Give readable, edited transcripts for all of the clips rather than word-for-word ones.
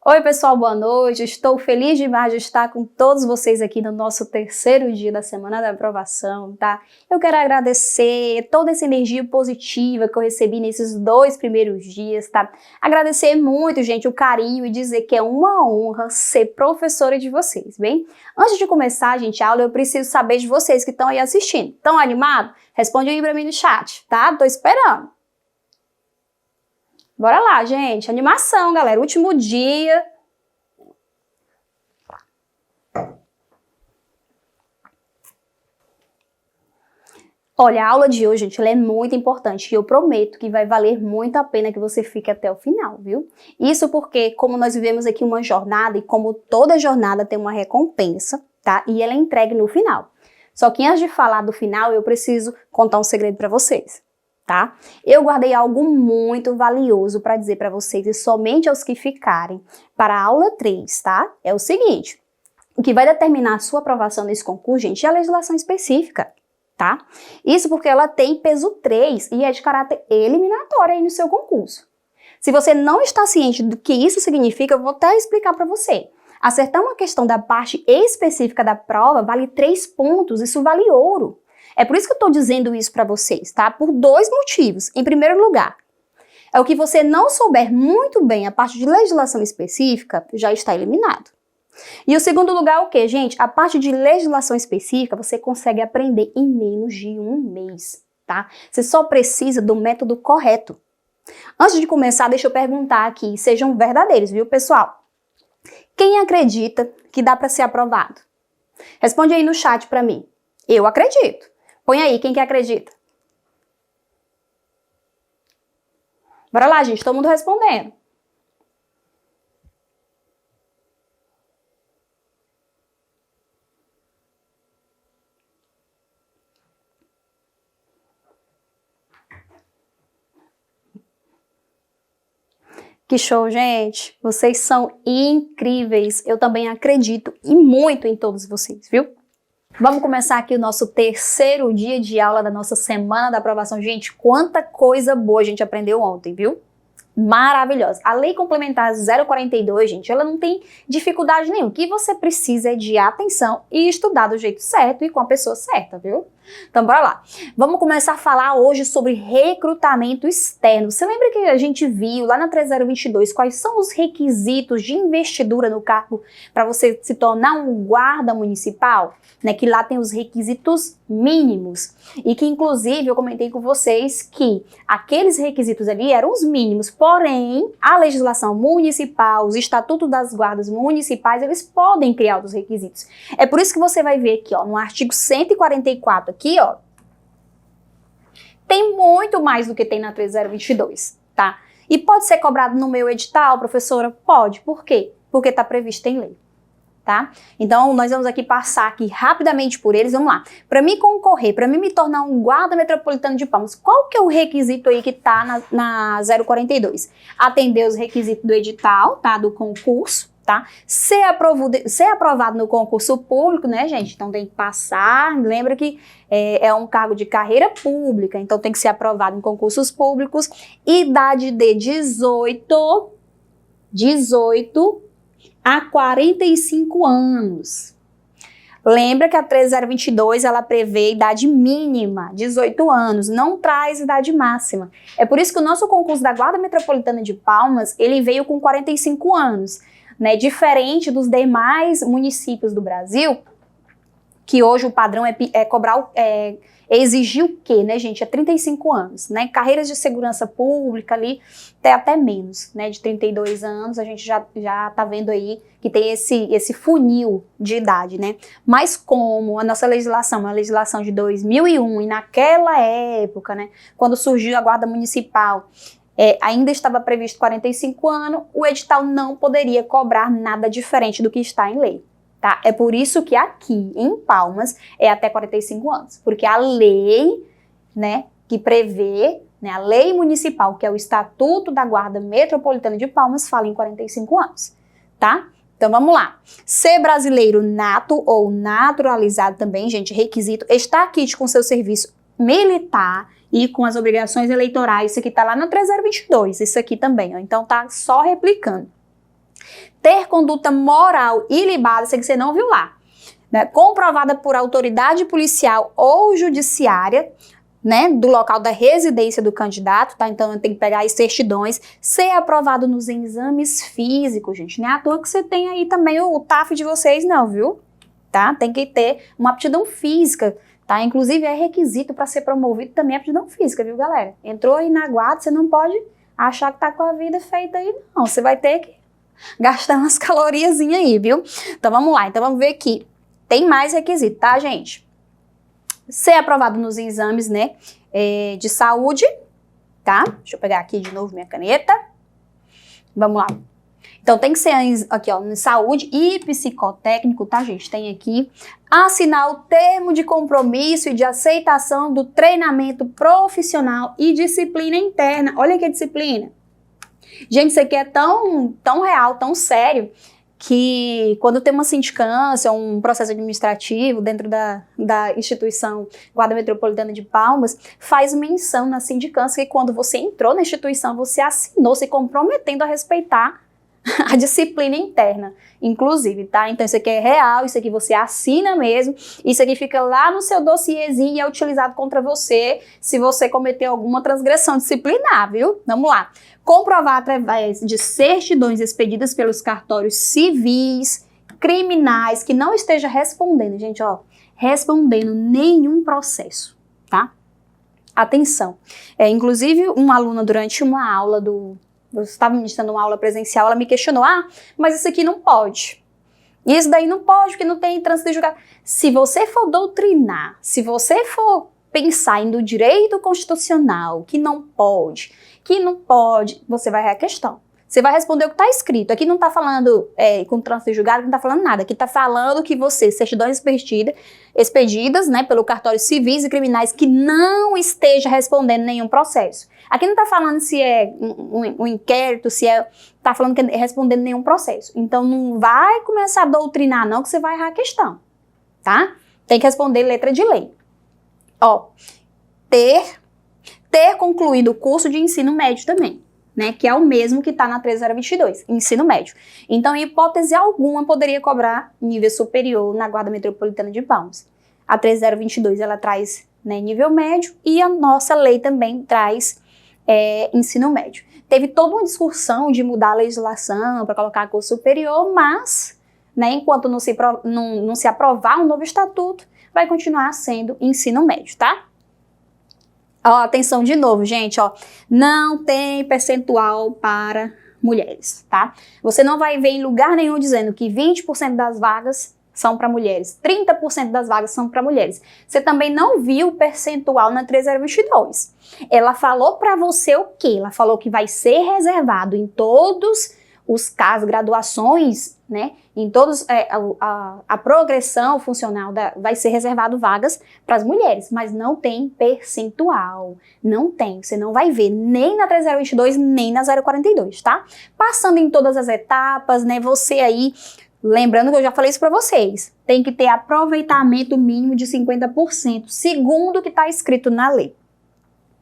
Oi pessoal, boa noite, estou feliz demais de estar com todos vocês aqui no nosso terceiro dia da Semana da Aprovação, tá? Eu quero agradecer toda essa energia positiva que eu recebi nesses 2 primeiros dias, tá? Agradecer muito, gente, o carinho e dizer que é uma honra ser professora de vocês, bem? Antes de começar, gente, a aula, eu preciso saber de vocês que estão aí assistindo. Estão animados? Responde aí pra mim no chat, tá? Tô esperando. Bora lá, gente. Animação, galera. Último dia. Olha, a aula de hoje, gente, ela é muito importante e eu prometo que vai valer muito a pena que você fique até o final, viu? Isso porque, como nós vivemos aqui uma jornada e como toda jornada tem uma recompensa, tá? E ela é entregue no final. Só que antes de falar do final, eu preciso contar um segredo para vocês. Tá? Eu guardei algo muito valioso para dizer para vocês e somente aos que ficarem para a aula 3, tá? É o seguinte, o que vai determinar a sua aprovação nesse concurso, gente, é a legislação específica, tá? Isso porque ela tem peso 3 e é de caráter eliminatório aí no seu concurso. Se você não está ciente do que isso significa, eu vou até explicar para você. Acertar uma questão da parte específica da prova vale 3 pontos, isso vale ouro. É por isso que eu estou dizendo isso para vocês, tá? Por 2 motivos. Em primeiro lugar, é o que você não souber muito bem a parte de legislação específica, já está eliminado. E o segundo lugar é o quê, gente? A parte de legislação específica você consegue aprender em menos de 1 mês, tá? Você só precisa do método correto. Antes de começar, deixa eu perguntar aqui, sejam verdadeiros, viu, pessoal? Quem acredita que dá para ser aprovado? Responde aí no chat para mim. Eu acredito. Põe aí, quem que acredita? Bora lá, gente, todo mundo respondendo. Que show, gente! Vocês são incríveis. Eu também acredito e muito em todos vocês, viu? Vamos começar aqui o nosso terceiro dia de aula da nossa Semana da Aprovação. Gente, quanta coisa boa a gente aprendeu ontem, viu? Maravilhosa. A Lei Complementar 042, gente, ela não tem dificuldade nenhuma. O que você precisa é de atenção e estudar do jeito certo e com a pessoa certa, viu? Então, bora lá. Vamos começar a falar hoje sobre recrutamento externo. Você lembra que a gente viu lá na 3022 quais são os requisitos de investidura no cargo para você se tornar um guarda municipal? Né, que lá tem os requisitos mínimos e que inclusive eu comentei com vocês que aqueles requisitos ali eram os mínimos, porém a legislação municipal, os estatutos das guardas municipais, eles podem criar outros requisitos. É por isso que você vai ver aqui, ó, no artigo 144 aqui, ó, tem muito mais do que tem na 3022, tá? E pode ser cobrado no meu edital, professora? Pode. Por quê? Porque está previsto em lei. Tá? Então, nós vamos aqui passar aqui rapidamente por eles, vamos lá. Para mim concorrer, para mim me tornar um guarda metropolitano de Palmas, qual que é o requisito aí que tá na 042? Atender os requisitos do edital, tá? Do concurso, tá? Ser aprovado no concurso público, né, gente? Então tem que passar, lembra que é um cargo de carreira pública, então tem que ser aprovado em concursos públicos, idade de 18 a 45 anos. Lembra que a 3022 ela prevê idade mínima, 18 anos, não traz idade máxima. É por isso que o nosso concurso da Guarda Metropolitana de Palmas, ele veio com 45 anos, né? Diferente dos demais municípios do Brasil, que hoje o padrão é cobrar, exigir o quê, né, gente? É 35 anos, né? Carreiras de segurança pública ali, até menos, né? De 32 anos, a gente já tá vendo aí que tem esse funil de idade, né? Mas como a nossa legislação é uma legislação de 2001 e naquela época, né, quando surgiu a Guarda Municipal, ainda estava previsto 45 anos, o edital não poderia cobrar nada diferente do que está em lei. Tá? É por isso que aqui em Palmas é até 45 anos, porque a lei, né, que prevê, né, a lei municipal, que é o Estatuto da Guarda Metropolitana de Palmas, fala em 45 anos, tá? Então vamos lá. Ser brasileiro nato ou naturalizado também, gente, requisito, estar aqui com seu serviço militar e com as obrigações eleitorais, isso aqui tá lá na 3022, isso aqui também, ó, então tá só replicando. ter conduta moral ilibada, isso que você não viu lá, né, comprovada por autoridade policial ou judiciária, né, do local da residência do candidato, tá? Então tem que pegar as certidões, ser aprovado nos exames físicos, gente. Não é à toa que você tem aí também o TAF de vocês, não, viu? Tá? Tem que ter uma aptidão física, tá? Inclusive é requisito para ser promovido também a aptidão física, viu, galera? Entrou aí na guarda, você não pode achar que tá com a vida feita aí, não. Você vai ter que gastar umas caloriazinhas aí, viu? Então vamos lá, então vamos ver aqui. Tem mais requisito, tá, gente? Ser aprovado nos exames, né, de saúde, tá? Deixa eu pegar aqui de novo minha caneta. Vamos lá. Então, tem que ser aqui, ó, em saúde e psicotécnico, tá, gente? Tem aqui, assinar o termo de compromisso e de aceitação do treinamento profissional e disciplina interna. Olha que disciplina. Gente, isso aqui é tão real, tão sério, que quando tem uma sindicância, um processo administrativo dentro da instituição Guarda Metropolitana de Palmas, faz menção na sindicância que quando você entrou na instituição, você assinou se comprometendo a respeitar a disciplina interna, inclusive, tá? Então isso aqui é real, isso aqui você assina mesmo, isso aqui fica lá no seu dossiezinho e é utilizado contra você se você cometer alguma transgressão disciplinar, viu? Vamos lá. Comprovar através de certidões expedidas pelos cartórios civis, criminais, que não esteja respondendo, gente, ó, respondendo nenhum processo, tá? Atenção. Inclusive, uma aluna durante uma aula eu estava ministrando uma aula presencial, ela me questionou, mas isso aqui não pode. Isso daí não pode, porque não tem trânsito de julgado. Se você for doutrinar, se você for pensar no direito constitucional, que não pode, você vai errar a questão. Você vai responder o que está escrito. Aqui não está falando com trânsito de julgado, não está falando nada. Aqui está falando que você, certidões expedidas, né, pelo cartório civis e criminais, que não esteja respondendo nenhum processo. Aqui não está falando se é um inquérito, está falando que é respondendo nenhum processo. Então não vai começar a doutrinar não, que você vai errar a questão, tá? Tem que responder letra de lei. Ó, ter concluído o curso de ensino médio também, né, que é o mesmo que está na 13022, ensino médio. Então, em hipótese alguma, poderia cobrar nível superior na Guarda Metropolitana de Palmas. A 13022, ela traz, né, nível médio, e a nossa lei também traz ensino médio. Teve toda uma discussão de mudar a legislação para colocar curso superior, mas, né, enquanto não se aprovar um novo estatuto, vai continuar sendo ensino médio, tá? Ó, atenção de novo, gente, ó, não tem percentual para mulheres, tá? Você não vai ver em lugar nenhum dizendo que 20% das vagas são para mulheres, 30% das vagas são para mulheres. Você também não viu o percentual na 13022. Ela falou para você o quê? Ela falou que vai ser reservado em todos os casos, graduações, né, em todos, a progressão funcional vai ser reservado vagas para as mulheres, mas não tem percentual, não tem, você não vai ver nem na 3022, nem na 042, tá? Passando em todas as etapas, né, você aí, lembrando que eu já falei isso para vocês, tem que ter aproveitamento mínimo de 50%, segundo o que está escrito na lei.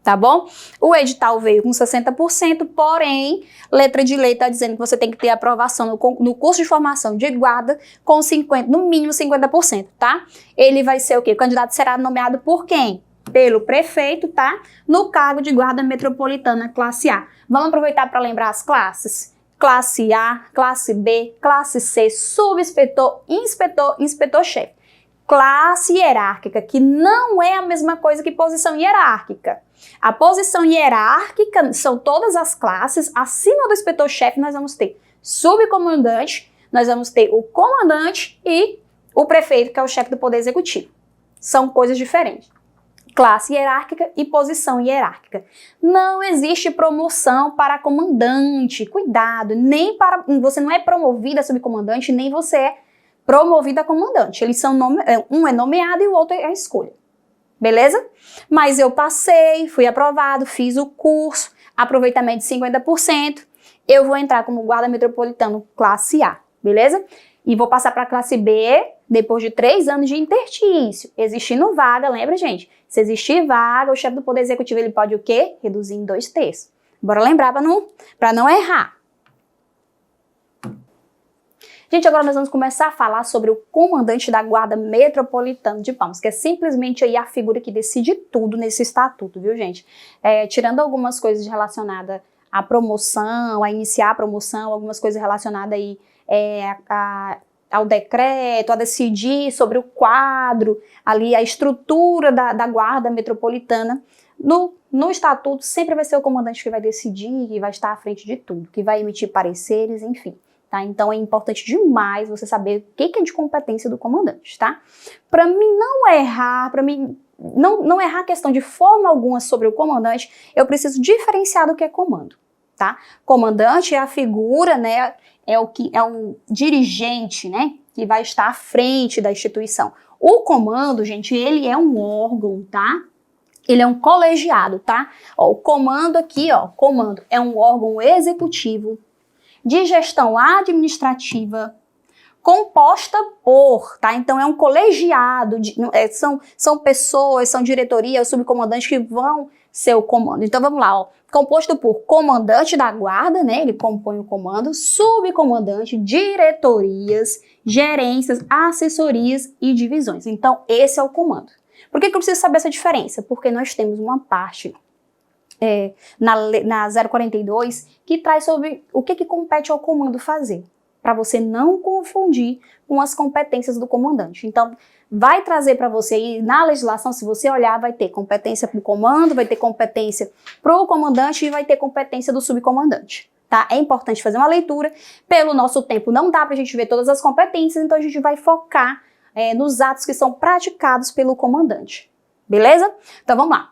Tá bom? O edital veio com 60%, porém, letra de lei está dizendo que você tem que ter aprovação no curso de formação de guarda com no mínimo 50%, tá? Ele vai ser o quê? O candidato será nomeado por quem? Pelo prefeito, tá? No cargo de guarda metropolitana classe A. Vamos aproveitar para lembrar as classes? Classe A, classe B, classe C, subinspetor, inspetor, inspetor-chefe. Classe hierárquica, que não é a mesma coisa que posição hierárquica. A posição hierárquica são todas as classes. Acima do inspetor-chefe nós vamos ter subcomandante, nós vamos ter o comandante e o prefeito, que é o chefe do Poder Executivo. São coisas diferentes. Classe hierárquica e posição hierárquica. Não existe promoção para comandante. Cuidado, você não é promovida a subcomandante, nem você é promovida a comandante. Eles são um é nomeado e o outro é a escolha. Beleza? Mas eu passei, fui aprovado, fiz o curso, aproveitamento de 50%, eu vou entrar como guarda metropolitano classe A, beleza? E vou passar para a classe B depois de 3 anos de interstício. Existindo vaga, lembra, gente? Se existir vaga, o chefe do Poder Executivo ele pode o quê? Reduzir em 2/3. Bora lembrar para não errar. Gente, agora nós vamos começar a falar sobre o comandante da Guarda Metropolitana de Palmas, que é simplesmente aí a figura que decide tudo nesse estatuto, viu, gente? Tirando algumas coisas relacionadas à promoção, a iniciar a promoção, algumas coisas relacionadas aí ao decreto, a decidir sobre o quadro, ali a estrutura da Guarda Metropolitana. No estatuto sempre vai ser o comandante que vai decidir, que vai estar à frente de tudo, que vai emitir pareceres, enfim. Tá? Então é importante demais você saber o que é de competência do comandante, tá? Para mim não errar, não errar a questão de forma alguma sobre o comandante, eu preciso diferenciar do que é comando, tá? Comandante é a figura, né? É o dirigente, né? Que vai estar à frente da instituição. O comando, gente, ele é um órgão, tá? Ele é um colegiado, tá? Ó, o comando aqui, ó, comando é um órgão executivo de gestão administrativa composta por, tá? Então é um colegiado, são pessoas, são diretoria, subcomandantes que vão ser o comando. Então vamos lá, ó, composto por comandante da guarda, né? Ele compõe o comando, subcomandante, diretorias, gerências, assessorias e divisões. Então esse é o comando. Por que eu preciso saber essa diferença? Porque nós temos uma parte na 042 que traz sobre o que compete ao comando fazer, para você não confundir com as competências do comandante. Então, vai trazer para você aí, na legislação, se você olhar, vai ter competência para o comando, vai ter competência para o comandante e vai ter competência do subcomandante. Tá? É importante fazer uma leitura. Pelo nosso tempo, não dá para a gente ver todas as competências, então a gente vai focar nos atos que são praticados pelo comandante. Beleza? Então, vamos lá.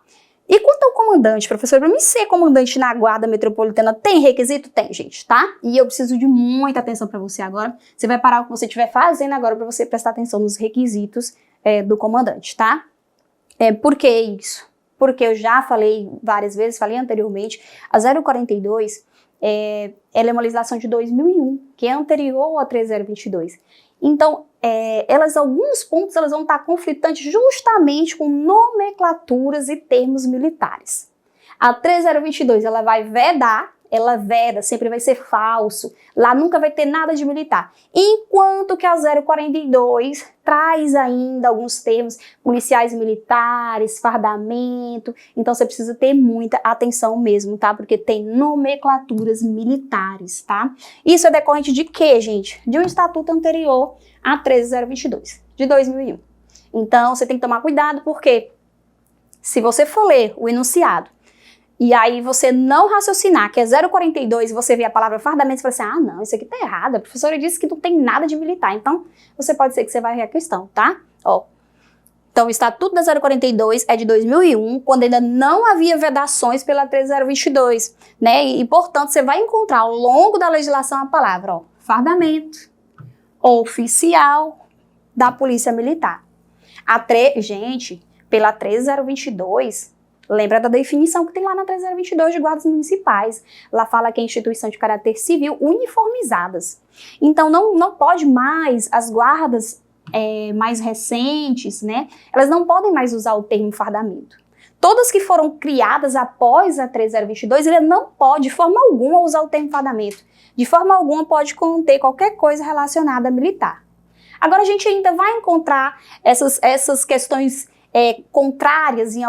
E quanto ao comandante, professor, para mim ser comandante na Guarda Metropolitana tem requisito? Tem, gente, tá? E eu preciso de muita atenção para você agora. Você vai parar o que você estiver fazendo agora para você prestar atenção nos requisitos do comandante, tá? Por que isso? Porque eu já falei várias vezes, falei anteriormente, a 042, ela é uma legislação de 2001, que é anterior à 3022. Então, alguns pontos elas vão estar conflitantes justamente com nomenclaturas e termos militares. A 3022, ela vai vedar, ela veda, sempre vai ser falso, lá nunca vai ter nada de militar. Enquanto que a 042 traz ainda alguns termos policiais militares, fardamento, então você precisa ter muita atenção mesmo, tá? Porque tem nomenclaturas militares, tá? Isso é decorrente de quê, gente? De um estatuto anterior a 13022, de 2001. Então, você tem que tomar cuidado, porque se você for ler o enunciado, e aí você não raciocinar que é 042 e você vê a palavra fardamento, você fala assim, não, isso aqui tá errado, a professora disse que não tem nada de militar, então você pode ser que você vai ver a questão, tá? Ó, então o Estatuto da 042 é de 2001, quando ainda não havia vedações pela 3022, né? E portanto você vai encontrar ao longo da legislação a palavra, ó, fardamento, oficial da Polícia Militar. Gente, pela 3022, lembra da definição que tem lá na 3022 de guardas municipais. Lá fala que é instituição de caráter civil uniformizadas. Então não pode mais, as guardas mais recentes, né? Elas não podem mais usar o termo fardamento. Todas que foram criadas após a 3022, ele não pode de forma alguma usar o termo fardamento. De forma alguma pode conter qualquer coisa relacionada a militar. Agora a gente ainda vai encontrar essas questões contrárias em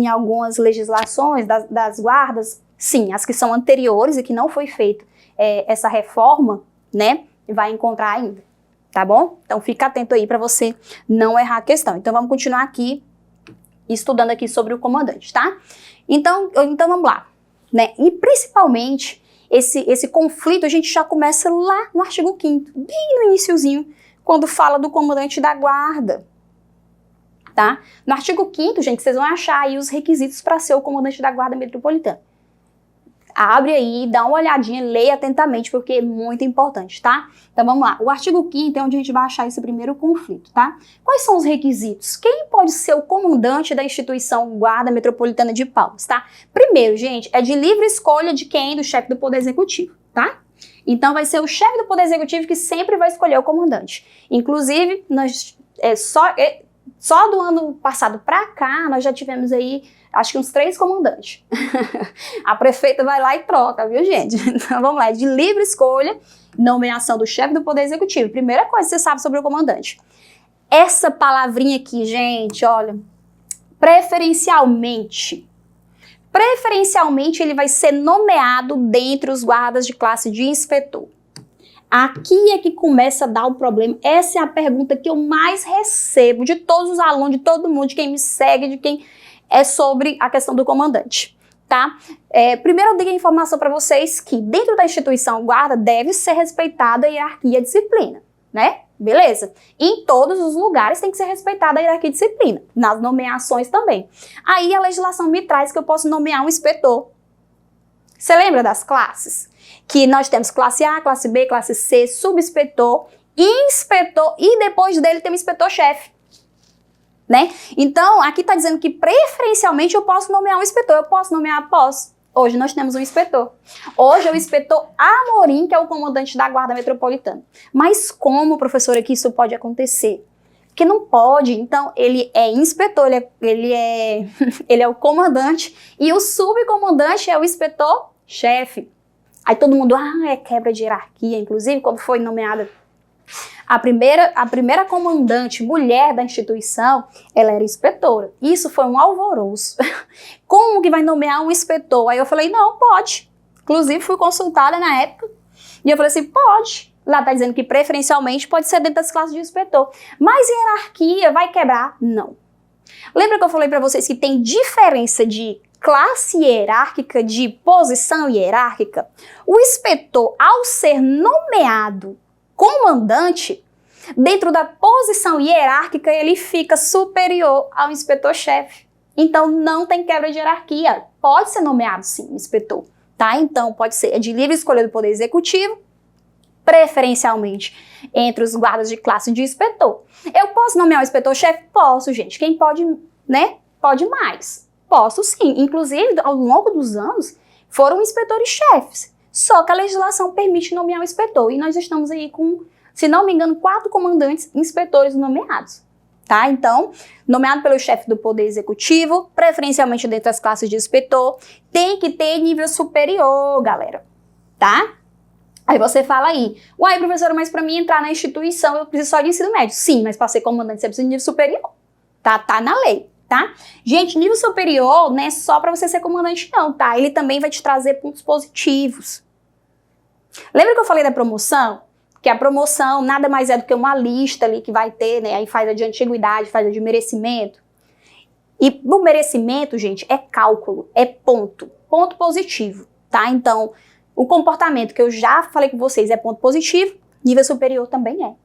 algumas legislações das guardas, sim, as que são anteriores e que não foi feita essa reforma, né, vai encontrar ainda, tá bom? Então fica atento aí para você não errar a questão. Então vamos continuar aqui, estudando aqui sobre o comandante, tá? Então vamos lá, né, e principalmente esse conflito a gente já começa lá no artigo 5º, bem no iniciozinho, quando fala do comandante da guarda. Tá? No artigo 5º, gente, vocês vão achar aí os requisitos para ser o comandante da Guarda Metropolitana. Abre aí, dá uma olhadinha, leia atentamente, porque é muito importante, tá? Então vamos lá. O artigo 5º é onde a gente vai achar esse primeiro conflito, tá? Quais são os requisitos? Quem pode ser o comandante da instituição Guarda Metropolitana de Palmas, tá? Primeiro, gente, é de livre escolha de quem? Do chefe do Poder Executivo, tá? Então vai ser o chefe do Poder Executivo que sempre vai escolher o comandante. Inclusive, só do ano passado para cá, nós já tivemos aí, acho que uns 3 comandantes. A prefeita vai lá e troca, viu, gente? Então, vamos lá, é de livre escolha Nomeação do chefe do Poder Executivo. Primeira coisa que você sabe sobre o comandante. Essa palavrinha aqui, gente, olha, preferencialmente ele vai ser nomeado dentre os guardas de classe de inspetor. Aqui é que começa a dar o problema. Essa é a pergunta que eu mais recebo de todos os alunos, de todo mundo, de quem me segue, de quem é sobre a questão do comandante, tá? Primeiro eu dei a informação para vocês que dentro da instituição guarda deve ser respeitada a hierarquia e a disciplina, né? Beleza? Em todos os lugares tem que ser respeitada a hierarquia e disciplina, nas nomeações também. Aí a legislação me traz que eu posso nomear um inspetor. Você lembra das classes? Que nós temos classe A, classe B, classe C, subinspetor, inspetor e depois dele tem o inspetor-chefe, né? Então, aqui está dizendo que preferencialmente eu posso nomear um inspetor. Eu posso nomear? Posso. Hoje nós temos um inspetor. Hoje é o inspetor Amorim, que é o comandante da Guarda Metropolitana. Mas como, professora, que isso pode acontecer? Que não pode. Então, ele é inspetor, ele é o comandante e o subcomandante é o inspetor-chefe. Aí todo mundo, é quebra de hierarquia. Inclusive, quando foi nomeada a primeira comandante mulher da instituição, ela era inspetora. Isso foi um alvoroço. Como que vai nomear um inspetor? Aí eu falei, não, pode. Inclusive, fui consultada na época. E eu falei assim, pode. Lá tá dizendo que preferencialmente pode ser dentro das classes de inspetor. Mas hierarquia vai quebrar? Não. Lembra que eu falei para vocês que tem diferença de classe hierárquica, de posição hierárquica? O inspetor, ao ser nomeado comandante, dentro da posição hierárquica, ele fica superior ao inspetor-chefe. Então, não tem quebra de hierarquia. Pode ser nomeado, sim, inspetor, tá? Então, pode ser de livre escolha do Poder Executivo, preferencialmente entre os guardas de classe de inspetor. Eu posso nomear o inspetor-chefe? Posso, gente. Quem pode, né? Pode mais. Posso sim. Inclusive, ao longo dos anos, foram inspetores-chefes. Só que a legislação permite nomear o inspetor. E nós estamos aí com, se não me engano, 4 comandantes inspetores nomeados. Tá? Então, nomeado pelo chefe do Poder Executivo, preferencialmente dentro das classes de inspetor, tem que ter nível superior, galera. Tá? Aí você fala aí, uai, professora, mas para mim entrar na instituição eu preciso só de ensino médio. Sim, mas para ser comandante você precisa de nível superior. Tá na lei. Tá? Gente, nível superior não é só para você ser comandante não, tá? Ele também vai te trazer pontos positivos. Lembra que eu falei da promoção? Que a promoção nada mais é do que uma lista ali que vai ter, né? Aí faz a de antiguidade, faz a de merecimento. E o merecimento, gente, é cálculo, é ponto positivo, tá? Então, o comportamento que eu já falei com vocês é ponto positivo, nível superior também é.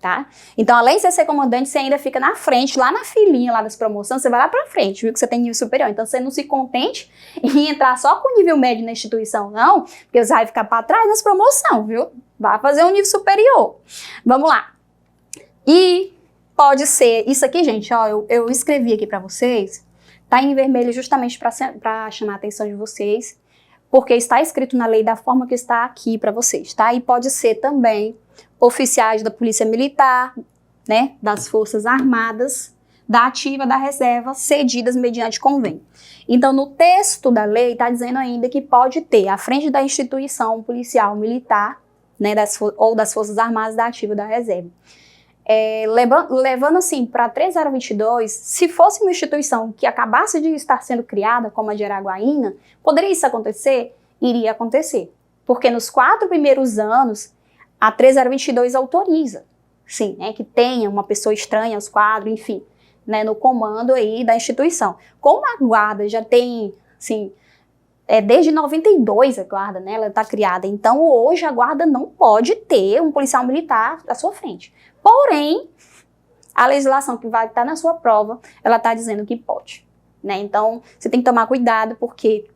Tá? Então, além de você ser comandante, você ainda fica na frente, lá na filinha lá das promoções, você vai lá pra frente, viu? Que você tem nível superior. Então, você não se contente em entrar só com nível médio na instituição, não, porque você vai ficar pra trás nas promoções, viu? Vai fazer um nível superior. Vamos lá. E pode ser, isso aqui, gente, ó, eu escrevi aqui pra vocês, tá em vermelho justamente pra chamar a atenção de vocês, porque está escrito na lei da forma que está aqui pra vocês, tá? E pode ser também oficiais da Polícia Militar, né, das Forças Armadas, da Ativa, da Reserva, cedidas mediante convênio. Então, no texto da lei, está dizendo ainda que pode ter, à frente da instituição policial militar, né, ou das Forças Armadas, da Ativa, da Reserva. Levando assim para 3022, se fosse uma instituição que acabasse de estar sendo criada, como a de Araguaína, poderia isso acontecer? Iria acontecer. Porque nos 4 primeiros anos, a 3022 autoriza, sim, né, que tenha uma pessoa estranha aos quadros, enfim, né, no comando aí da instituição. Como a guarda já tem, assim, desde 92 a guarda, né, ela está criada, então hoje a guarda não pode ter um policial militar à sua frente. Porém, a legislação que vai estar na sua prova, ela está dizendo que pode, né, então você tem que tomar cuidado porque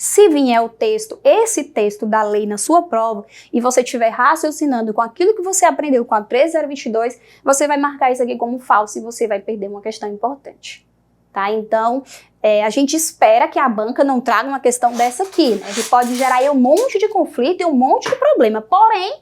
se vier o texto, esse texto da lei na sua prova, e você estiver raciocinando com aquilo que você aprendeu com a 3022, você vai marcar isso aqui como falso e você vai perder uma questão importante, tá? Então, a gente espera que a banca não traga uma questão dessa aqui, né? Que pode gerar aí um monte de conflito e um monte de problema. Porém,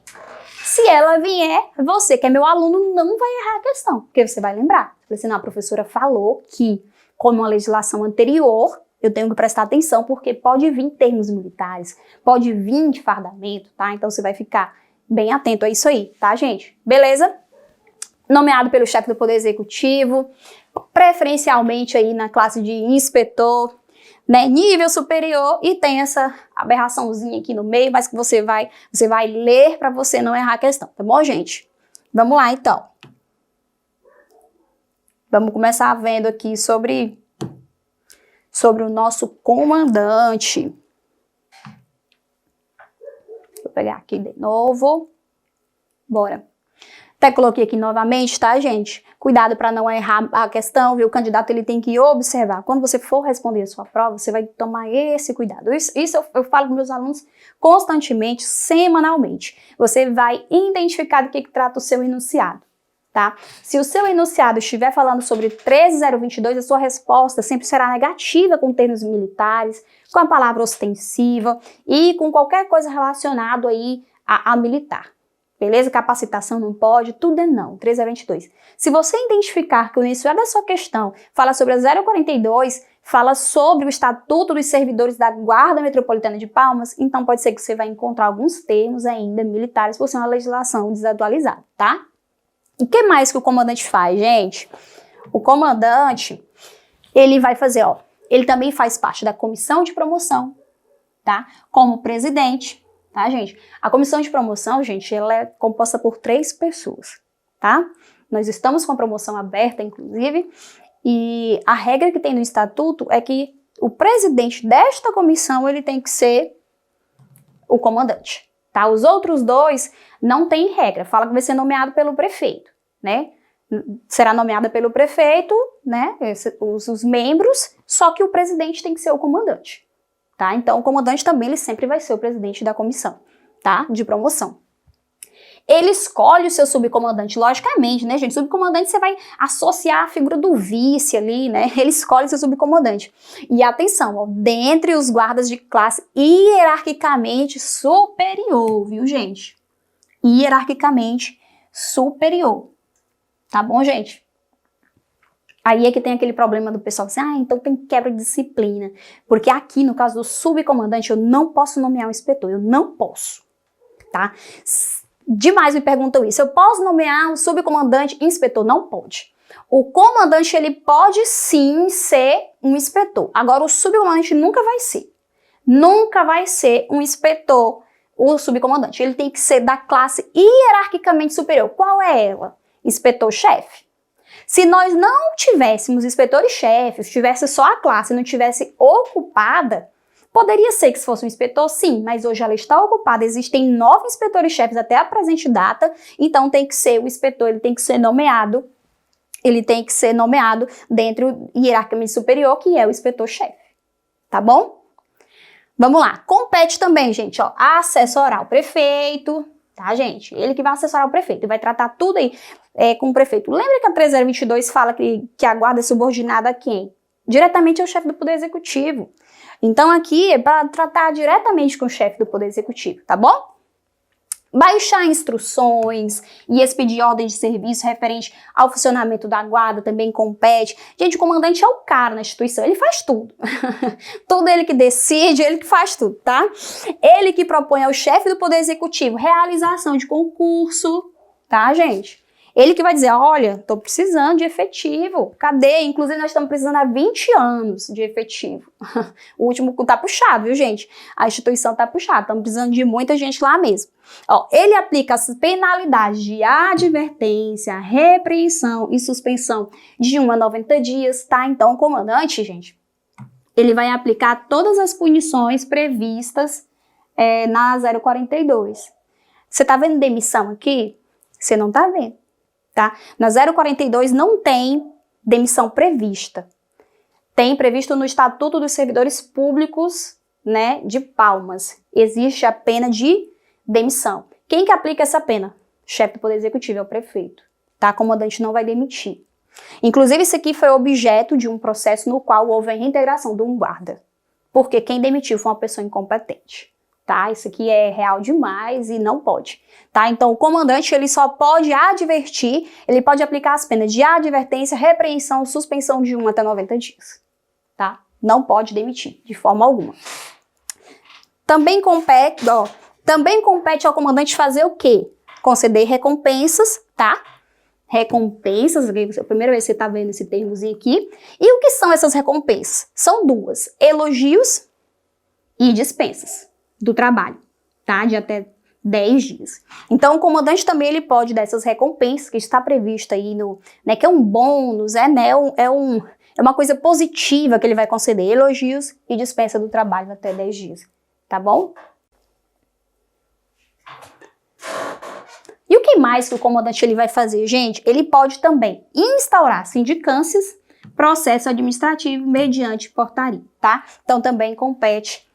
se ela vier, você que é meu aluno não vai errar a questão, porque você vai lembrar. Assim, não, a professora falou que, como a legislação anterior, Eu tenho que prestar atenção, porque pode vir termos militares, pode vir de fardamento, tá? Então você vai ficar bem atento a isso aí, tá, gente? Beleza? Nomeado pelo chefe do Poder Executivo, preferencialmente aí na classe de inspetor, né, nível superior, e tem essa aberraçãozinha aqui no meio, mas que você vai ler para você não errar a questão, tá bom, gente? Vamos lá, então. Vamos começar vendo aqui sobre o nosso comandante. Vou pegar aqui de novo. Bora. Até coloquei aqui novamente, tá, gente? Cuidado para não errar a questão, viu? O candidato ele tem que observar. Quando você for responder a sua prova, você vai tomar esse cuidado. Isso eu falo com meus alunos constantemente, semanalmente. Você vai identificar do que trata o seu enunciado, tá? Se o seu enunciado estiver falando sobre 13022, a sua resposta sempre será negativa com termos militares, com a palavra ostensiva e com qualquer coisa relacionada aí a militar. Beleza? Capacitação não pode, tudo é não. 13022. Se você identificar que o enunciado da sua questão fala sobre a 042, fala sobre o Estatuto dos Servidores da Guarda Metropolitana de Palmas, então pode ser que você vai encontrar alguns termos ainda militares por ser uma legislação desatualizada, tá? O que mais que o comandante faz, gente? O comandante, ele vai fazer, ó, ele também faz parte da comissão de promoção, tá? Como presidente, tá, gente? A comissão de promoção, gente, ela é composta por 3 pessoas, tá? Nós estamos com a promoção aberta, inclusive, e a regra que tem no estatuto é que o presidente desta comissão, ele tem que ser o comandante, tá? Os outros 2 não tem regra, fala que vai ser nomeado pelo prefeito, né? Será nomeada pelo prefeito, né? Os membros, só que o presidente tem que ser o comandante. Tá? Então, o comandante também ele sempre vai ser o presidente da comissão, tá? De promoção. Ele escolhe o seu subcomandante, logicamente, né, gente? Subcomandante você vai associar a figura do vice ali, né? Ele escolhe o seu subcomandante. E atenção, ó, dentre os guardas de classe hierarquicamente superior, viu, gente? Hierarquicamente superior. Tá bom, gente? Aí é que tem aquele problema do pessoal assim, então tem quebra de disciplina. Porque aqui, no caso do subcomandante, eu não posso nomear um inspetor, eu não posso, tá? Demais me perguntam isso, eu posso nomear um subcomandante inspetor? Não pode. O comandante, ele pode sim ser um inspetor. Agora, o subcomandante nunca vai ser. Nunca vai ser um inspetor, o subcomandante. Ele tem que ser da classe hierarquicamente superior. Qual é ela? Inspetor-chefe. Se nós não tivéssemos inspetores-chefes, tivesse só a classe e não tivesse ocupada, poderia ser que se fosse um inspetor, sim, mas hoje ela está ocupada, existem 9 inspetores-chefes até a presente data, então tem que ser o inspetor, ele tem que ser nomeado dentro hierarquicamente superior, que é o inspetor-chefe, tá bom? Vamos lá, compete também, gente, ó, assessorar o prefeito, tá, gente? Ele que vai assessorar o prefeito e vai tratar tudo aí com o prefeito. Lembra que a 3022 fala que a guarda é subordinada a quem? Diretamente ao chefe do Poder Executivo. Então aqui é para tratar diretamente com o chefe do Poder Executivo, tá bom? Baixar instruções e expedir ordem de serviço referente ao funcionamento da guarda também compete. Gente, o comandante é o cara na instituição, ele faz tudo. Tudo ele que decide, ele que faz tudo, tá? Ele que propõe ao chefe do Poder Executivo realização de concurso, tá, gente? Ele que vai dizer, olha, tô precisando de efetivo, cadê? Inclusive nós estamos precisando há 20 anos de efetivo. O último tá puxado, viu, gente? A instituição tá puxada, estamos precisando de muita gente lá mesmo. Ó, ele aplica as penalidades de advertência, repreensão e suspensão de 1 a 90 dias, tá? Então o comandante, gente, ele vai aplicar todas as punições previstas na 042. Você tá vendo demissão aqui? Você não tá vendo. Tá? Na 042 não tem demissão prevista. Tem previsto no Estatuto dos Servidores Públicos, né, de Palmas. Existe a pena de demissão. Quem que aplica essa pena? O chefe do Poder Executivo, é o prefeito. Tá? O comandante não vai demitir. Inclusive, isso aqui foi objeto de um processo no qual houve a reintegração de um guarda. Porque quem demitiu foi uma pessoa incompetente. Tá? Isso aqui é real demais e não pode, tá? Então, o comandante, ele só pode advertir, ele pode aplicar as penas de advertência, repreensão, suspensão de 1 até 90 dias, tá? Não pode demitir, de forma alguma. Também compete ao comandante fazer o quê? Conceder recompensas, tá? Recompensas, a primeira vez que você tá vendo esse termozinho aqui. E o que são essas recompensas? São duas, elogios e dispensas do trabalho, tá? De até 10 dias. Então, o comandante também ele pode dar essas recompensas que está prevista aí no, né, que é um bônus, é uma coisa positiva que ele vai conceder, elogios e dispensa do trabalho até 10 dias, tá bom? E o que mais que o comandante ele vai fazer, gente? Ele pode também instaurar sindicâncias, processo administrativo mediante portaria, tá? Então, também compete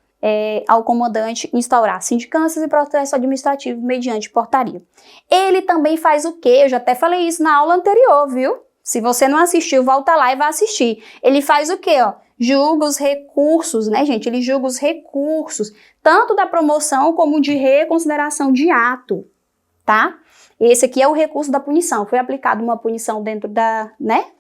ao comandante instaurar sindicâncias e processo administrativo mediante portaria. Ele também faz o quê? Eu já até falei isso na aula anterior, viu? Se você não assistiu, volta lá e vai assistir. Ele faz o quê, ó? Julga os recursos, né, gente? Ele julga os recursos, tanto da promoção como de reconsideração de ato, tá? Esse aqui é o recurso da punição. Foi aplicada uma punição dentro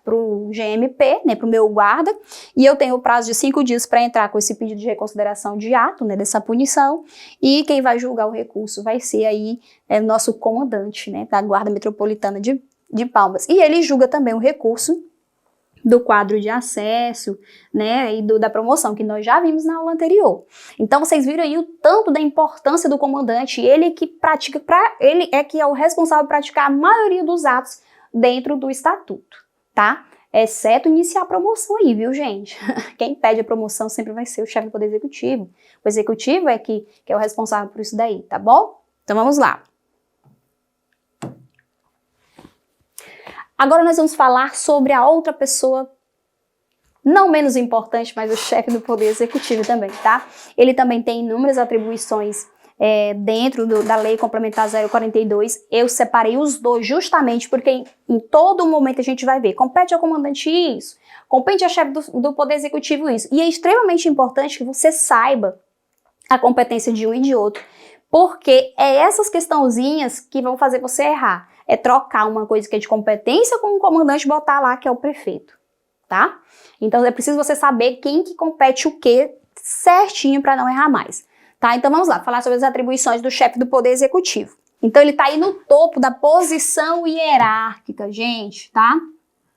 pro GMP, né, pro meu guarda, e eu tenho o prazo de 5 dias para entrar com esse pedido de reconsideração de ato, né, dessa punição, e quem vai julgar o recurso vai ser aí o nosso comandante, né, da Guarda Metropolitana de Palmas. E ele julga também o recurso do quadro de acesso, né, e da promoção, que nós já vimos na aula anterior. Então, vocês viram aí o tanto da importância do comandante, ele é que é o responsável por praticar a maioria dos atos dentro do estatuto, tá? Exceto iniciar a promoção aí, viu, gente? Quem pede a promoção sempre vai ser o chefe do Poder Executivo. O Executivo é que é o responsável por isso daí, tá bom? Então, vamos lá. Agora nós vamos falar sobre a outra pessoa, não menos importante, mas o chefe do Poder Executivo também, tá? Ele também tem inúmeras atribuições dentro da Lei Complementar 042. Eu separei os dois justamente porque em todo momento a gente vai ver, compete ao comandante isso, compete ao chefe do Poder Executivo isso. E é extremamente importante que você saiba a competência de um e de outro, porque é essas questãozinhas que vão fazer você errar. É trocar uma coisa que é de competência com o comandante e botar lá que é o prefeito, tá? Então é preciso você saber quem que compete o que certinho para não errar mais, tá? Então vamos lá, falar sobre as atribuições do chefe do Poder Executivo. Então ele tá aí no topo da posição hierárquica, gente, tá?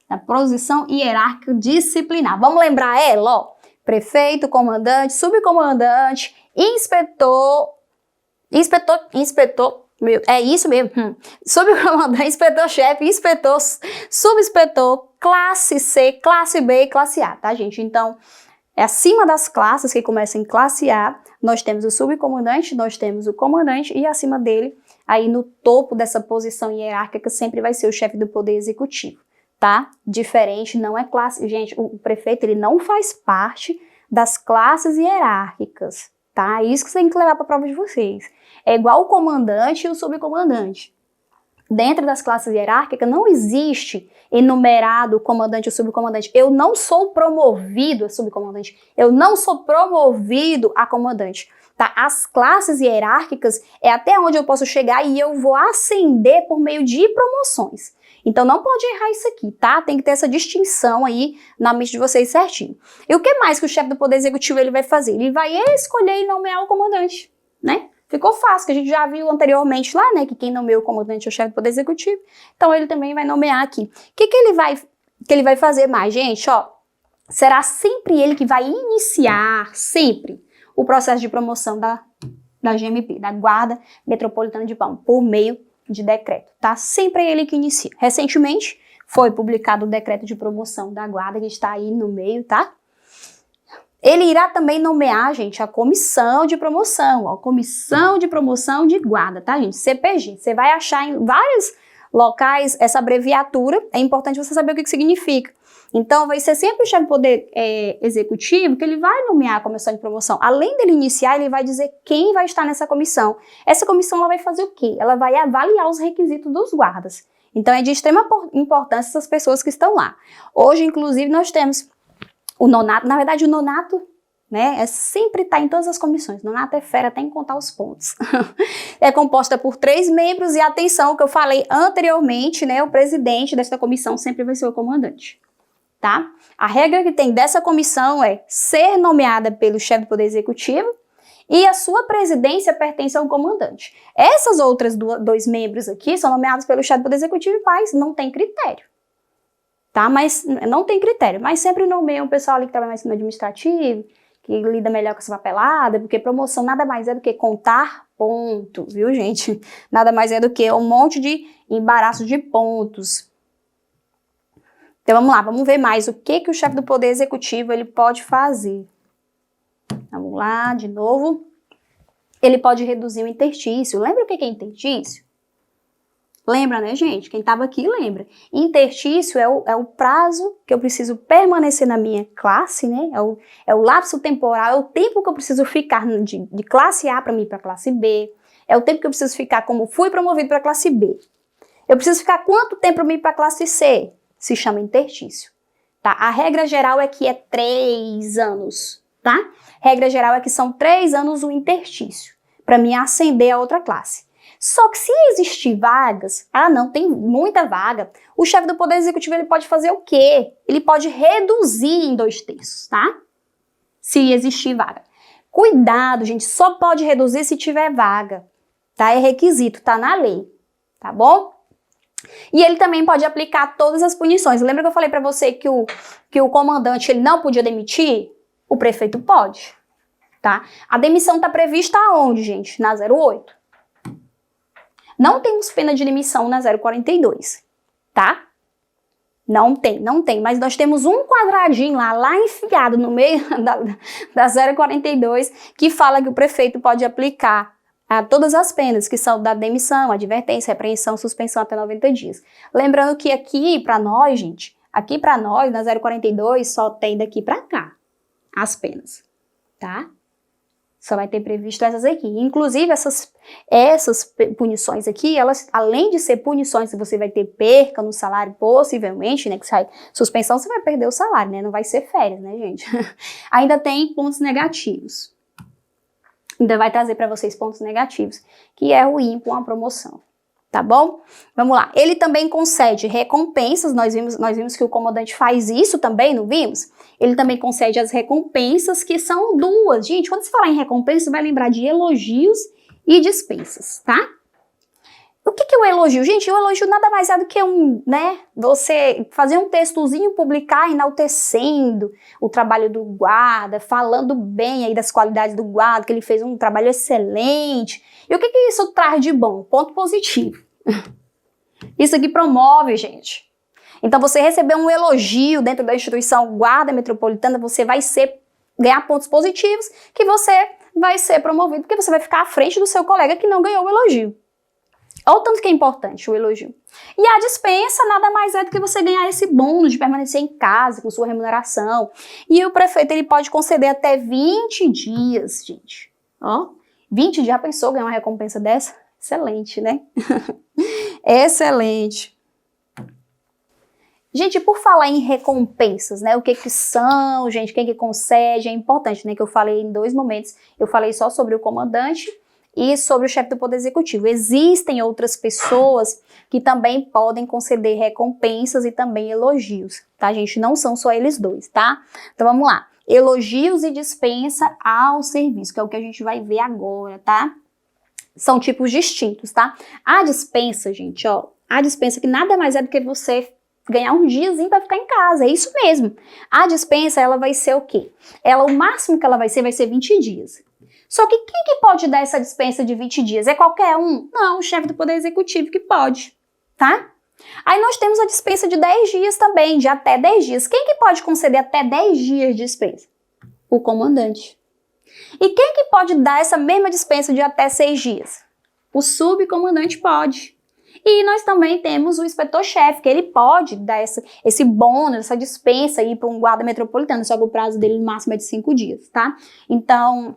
Da posição hierárquica disciplinar. Vamos lembrar ela, ó. Prefeito, comandante, subcomandante, inspetor, é isso mesmo. Subcomandante, inspetor-chefe, inspetor, subinspetor, classe C, classe B e classe A, tá, gente? Então, acima das classes que começam em classe A, nós temos o subcomandante, nós temos o comandante e acima dele, aí no topo dessa posição hierárquica, sempre vai ser o chefe do Poder Executivo, tá? Diferente, não é classe... Gente, o prefeito, ele não faz parte das classes hierárquicas, tá? Isso que você tem que levar para a prova de vocês. É igual o comandante e o subcomandante. Dentro das classes hierárquicas não existe enumerado o comandante e o subcomandante. Eu não sou promovido a subcomandante. Eu não sou promovido a comandante. Tá? As classes hierárquicas é até onde eu posso chegar e eu vou ascender por meio de promoções. Então não pode errar isso aqui, tá? Tem que ter essa distinção aí na mente de vocês certinho. E o que mais que o chefe do Poder Executivo ele vai fazer? Ele vai escolher e nomear o comandante, né? Ficou fácil, que a gente já viu anteriormente lá, né? Que quem nomeia o comandante é o chefe do Poder Executivo. Então ele também vai nomear aqui. O que ele vai fazer mais, gente? Ó, será sempre ele que vai iniciar, sempre, o processo de promoção da GMP, da Guarda Metropolitana de Palmas, por meio de decreto, tá? Sempre é ele que inicia. Recentemente foi publicado o decreto de promoção da Guarda, que está aí no meio, tá? Ele irá também nomear, gente, a comissão de promoção, ó, comissão de promoção de guarda, tá, gente? CPG. Você vai achar em vários locais essa abreviatura, é importante você saber o que significa. Então, vai ser sempre o chefe do Poder Executivo que ele vai nomear a comissão de promoção. Além dele iniciar, ele vai dizer quem vai estar nessa comissão. Essa comissão ela vai fazer o quê? Ela vai avaliar os requisitos dos guardas. Então, é de extrema importância essas pessoas que estão lá. Hoje, inclusive, nós temos o nonato. Na verdade, o nonato, né, sempre está em todas as comissões. O nonato é fera até em contar os pontos. É composta por 3 membros e, atenção, o que eu falei anteriormente, né, o presidente desta comissão sempre vai ser o comandante. tá? A regra que tem dessa comissão é ser nomeada pelo chefe do Poder Executivo e a sua presidência pertence ao comandante. Essas outras dois membros aqui são nomeados pelo chefe do Poder Executivo, mas não tem critério, tá? Mas não tem critério, mas sempre nomeiam o pessoal ali que trabalha mais no administrativo, que lida melhor com essa papelada, porque promoção nada mais é do que contar ponto, viu, gente? Nada mais é do que um monte de embaraço de pontos. Então vamos lá, vamos ver mais o que o chefe do Poder Executivo ele pode fazer. Vamos lá, de novo. Ele pode reduzir o interstício. Lembra o que é interstício? Lembra, né, gente? Quem estava aqui lembra. Interstício é o prazo que eu preciso permanecer na minha classe, né? É o lapso temporal, é o tempo que eu preciso ficar de classe A para mim para classe B. É o tempo que eu preciso ficar como fui promovido para classe B. Eu preciso ficar quanto tempo para mim para classe C? Se chama interstício, tá? A regra geral é que é 3 anos, tá? Regra geral é que são 3 anos o interstício para mim ascender a outra classe. Só que se existir vagas, não, tem muita vaga, o chefe do Poder Executivo ele pode fazer o quê? Ele pode reduzir em 2/3, tá? Se existir vaga. Cuidado, gente, só pode reduzir se tiver vaga, tá? É requisito, tá na lei, tá bom? E ele também pode aplicar todas as punições. Lembra que eu falei para você que o comandante ele não podia demitir? O prefeito pode, tá? A demissão tá prevista aonde, gente? Na 08. Não temos pena de demissão na 042, tá? Não tem, mas nós temos um quadradinho lá enfiado no meio da 042 que fala que o prefeito pode aplicar todas as penas, que são da demissão, advertência, repreensão, suspensão até 90 dias. Lembrando que aqui pra nós, gente, aqui pra nós, na 042, só tem daqui pra cá as penas, tá? Só vai ter previsto essas aqui. Inclusive, essas punições aqui, elas, além de ser punições que você vai ter perca no salário, possivelmente, né, que sai suspensão, você vai perder o salário, né, não vai ser férias, né, gente? Ainda tem pontos negativos. Ainda vai trazer para vocês pontos negativos, que é ruim com a promoção, tá bom? Vamos lá. Ele também concede recompensas, nós vimos que o comandante faz isso também, não vimos? Ele também concede as recompensas, que são 2. Gente, quando se falar em recompensa, você vai lembrar de elogios e dispensas, tá? O que é o elogio? Gente, o elogio nada mais é do que você fazer um textozinho, publicar enaltecendo o trabalho do guarda, falando bem aí das qualidades do guarda, que ele fez um trabalho excelente. E o que isso traz de bom? Ponto positivo. Isso aqui promove, gente. Então, você receber um elogio dentro da instituição Guarda Metropolitana, você vai ganhar pontos positivos, que você vai ser promovido, porque você vai ficar à frente do seu colega que não ganhou o elogio. Olha o tanto que é importante o elogio. E a dispensa nada mais é do que você ganhar esse bônus de permanecer em casa com sua remuneração. E o prefeito ele pode conceder até 20 dias, gente. Ó, 20 dias, já pensou ganhar uma recompensa dessa? Excelente, né? Excelente. Gente, por falar em recompensas, né? O que são, gente? Quem que concede? É importante, né? Que eu falei em 2 momentos. Eu falei só sobre o comandante e sobre o chefe do Poder Executivo. Existem outras pessoas que também podem conceder recompensas e também elogios, tá, gente? Não são só eles 2, tá? Então, vamos lá. Elogios e dispensa ao serviço, que é o que a gente vai ver agora, tá? São tipos distintos, tá? A dispensa, gente, ó. A dispensa que nada mais é do que você ganhar um diazinho para ficar em casa, é isso mesmo. A dispensa, ela vai ser o quê? O máximo que ela vai ser 20 dias. Só que quem que pode dar essa dispensa de 20 dias? É qualquer um? Não, o chefe do Poder Executivo que pode, tá? Aí nós temos a dispensa de 10 dias também, de até 10 dias. Quem que pode conceder até 10 dias de dispensa? O comandante. E quem que pode dar essa mesma dispensa de até 6 dias? O subcomandante pode. E nós também temos o inspetor-chefe, que ele pode dar esse bônus, essa dispensa aí para um guarda metropolitano, só que o prazo dele no máximo é de 5 dias, tá? Então,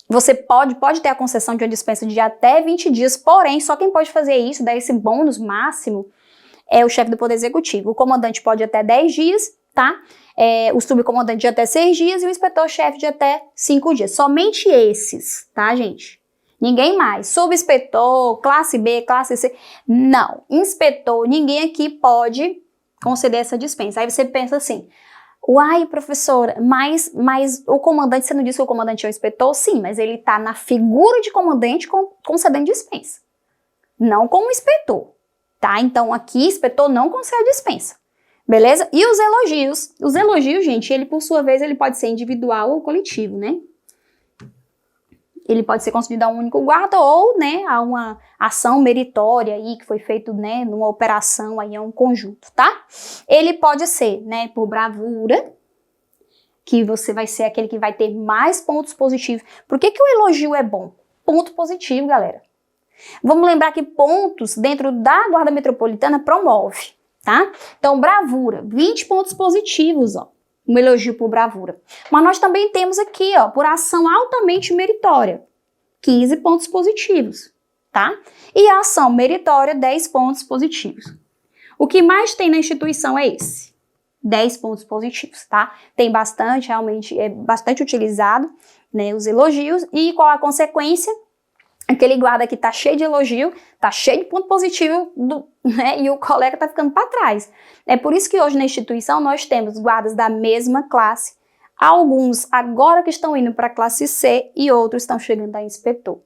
você pode ter a concessão de uma dispensa de até 20 dias, porém, só quem pode fazer isso, dar esse bônus máximo, é o chefe do Poder Executivo. O comandante pode até 10 dias, tá? O subcomandante de até 6 dias e o inspetor-chefe de até 5 dias. Somente esses, tá, gente? Ninguém mais. Subinspetor, classe B, classe C. Não. Inspetor, ninguém aqui pode conceder essa dispensa. Aí você pensa assim, uai, professora, mas o comandante, você não disse que o comandante é o inspetor? Sim, mas ele está na figura de comandante concedendo dispensa, não como inspetor, tá? Então aqui, inspetor não concede dispensa, beleza? E os elogios? Os elogios, gente, ele por sua vez, ele pode ser individual ou coletivo, né? Ele pode ser concedido a um único guarda ou, né, a uma ação meritória aí que foi feito, né, numa operação aí, é um conjunto, tá? Ele pode ser, né, por bravura, que você vai ser aquele que vai ter mais pontos positivos. Por que que o elogio é bom? Ponto positivo, galera. Vamos lembrar que pontos dentro da Guarda Metropolitana promove, tá? Então, bravura, 20 pontos positivos, ó. Um elogio por bravura. Mas nós também temos aqui, ó, por ação altamente meritória, 15 pontos positivos, tá? E a ação meritória, 10 pontos positivos. O que mais tem na instituição é esse, 10 pontos positivos, tá? Tem bastante, realmente, é bastante utilizado, né, os elogios. E qual a consequência? Aquele guarda que tá cheio de elogio, tá cheio de ponto positivo, né, e o colega tá ficando para trás. É por isso que hoje na instituição nós temos guardas da mesma classe, alguns agora que estão indo para a classe C e outros estão chegando a inspetor,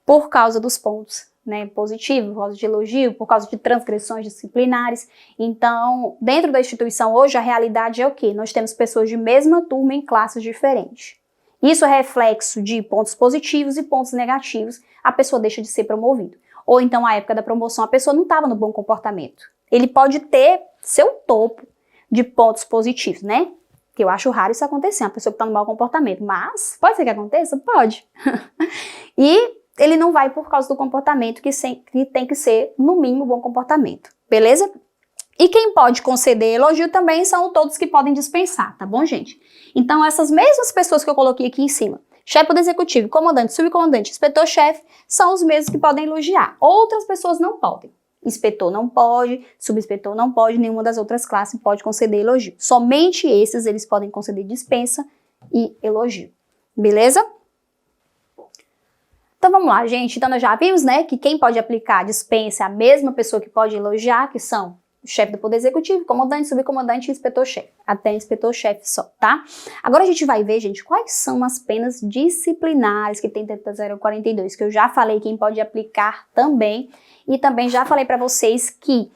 por causa dos pontos, né, positivos, por causa de elogio, por causa de transgressões disciplinares. Então, dentro da instituição hoje, a realidade é o quê? Nós temos pessoas de mesma turma em classes diferentes. Isso é reflexo de pontos positivos e pontos negativos, a pessoa deixa de ser promovido. Ou então, à época da promoção, a pessoa não estava no bom comportamento. Ele pode ter seu topo de pontos positivos, né? Que eu acho raro isso acontecer, uma pessoa que está no mau comportamento. Mas, pode ser que aconteça? Pode. E ele não vai por causa do comportamento, que tem que ser, no mínimo, bom comportamento. Beleza? E quem pode conceder elogio também são todos que podem dispensar, tá bom, gente? Então, essas mesmas pessoas que eu coloquei aqui em cima, chefe do executivo, comandante, subcomandante, inspetor-chefe, são os mesmos que podem elogiar. Outras pessoas não podem. Inspetor não pode, subinspetor não pode, nenhuma das outras classes pode conceder elogio. Somente esses, eles podem conceder dispensa e elogio. Beleza? Então vamos lá, gente. Então nós já vimos, né, que quem pode aplicar dispensa é a mesma pessoa que pode elogiar, que são o chefe do Poder Executivo, comandante, subcomandante e inspetor-chefe. Até inspetor-chefe só, tá? Agora a gente vai ver, gente, quais são as penas disciplinares que tem dentro da 042, que eu já falei quem pode aplicar também. E também já falei para vocês que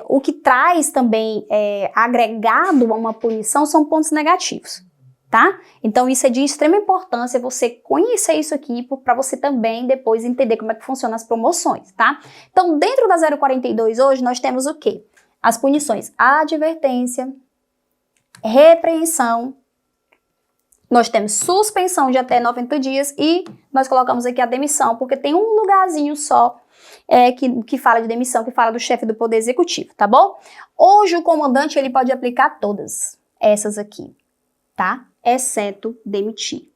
o que traz também agregado a uma punição são pontos negativos, tá? Então isso é de extrema importância você conhecer isso aqui para você também depois entender como é que funcionam as promoções, tá? Então dentro da 042 hoje nós temos o quê? As punições advertência, repreensão, nós temos suspensão de até 90 dias e nós colocamos aqui a demissão, porque tem um lugarzinho só que fala de demissão, que fala do chefe do Poder Executivo, tá bom? Hoje o comandante ele pode aplicar todas essas aqui, tá? Exceto demitir.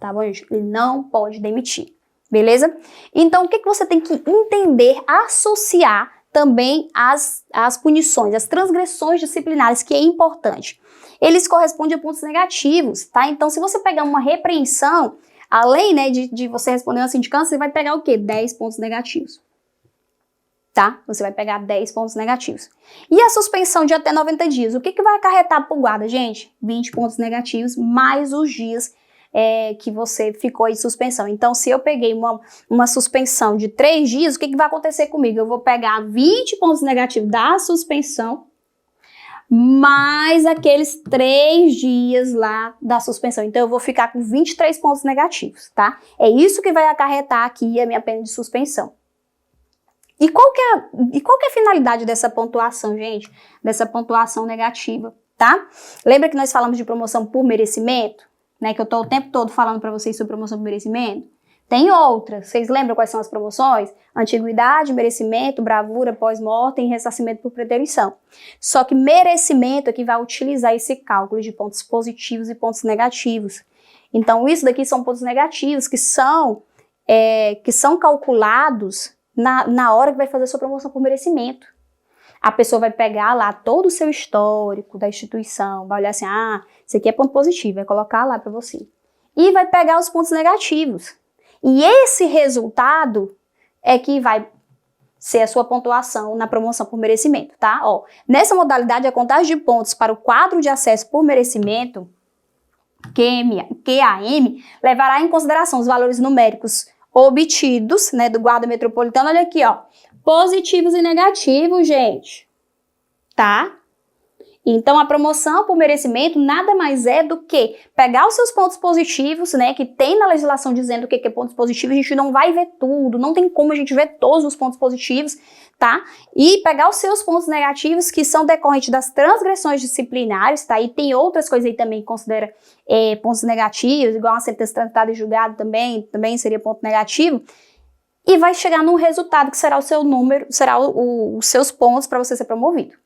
Tá bom, gente? Ele não pode demitir, beleza? Então, o que você tem que entender, associar também as punições, as transgressões disciplinares, que é importante. Eles correspondem a pontos negativos, tá? Então, se você pegar uma repreensão, além, né, de você responder uma sindicância, você vai pegar o quê? 10 pontos negativos. Tá? Você vai pegar 10 pontos negativos. E a suspensão de até 90 dias? O que vai acarretar para o guarda, gente? 20 pontos negativos, mais os dias que você ficou em suspensão. Então, se eu peguei uma suspensão de 3 dias, o que vai acontecer comigo? Eu vou pegar 20 pontos negativos da suspensão, mais aqueles 3 dias lá da suspensão. Então, eu vou ficar com 23 pontos negativos, tá? É isso que vai acarretar aqui a minha pena de suspensão. E qual que é a finalidade dessa pontuação, gente? Dessa pontuação negativa, tá? Lembra que nós falamos de promoção por merecimento? Né? Que eu tô o tempo todo falando para vocês sobre promoção por merecimento? Tem outras. Vocês lembram quais são as promoções? Antiguidade, merecimento, bravura, pós-mortem e ressarcimento por preterição. Só que merecimento é que vai utilizar esse cálculo de pontos positivos e pontos negativos. Então, isso daqui são pontos negativos que são calculados na hora que vai fazer a sua promoção por merecimento. A pessoa vai pegar lá todo o seu histórico da instituição, vai olhar assim, isso aqui é ponto positivo, vai colocar lá para você. E vai pegar os pontos negativos. E esse resultado é que vai ser a sua pontuação na promoção por merecimento, tá? Ó, nessa modalidade, a contagem de pontos para o quadro de acesso por merecimento, QAM, levará em consideração os valores numéricos obtidos, né, do guarda metropolitano. Olha aqui, ó, positivos e negativos, gente, tá? Então, a promoção por merecimento nada mais é do que pegar os seus pontos positivos, né, que tem na legislação dizendo o que é pontos positivos, a gente não vai ver tudo, não tem como a gente ver todos os pontos positivos, tá? E pegar os seus pontos negativos, que são decorrentes das transgressões disciplinares, tá? E tem outras coisas aí também que considera pontos negativos, igual uma sentença transitada e julgada também seria ponto negativo, e vai chegar num resultado que será o seu número, será os seus pontos para você ser promovido.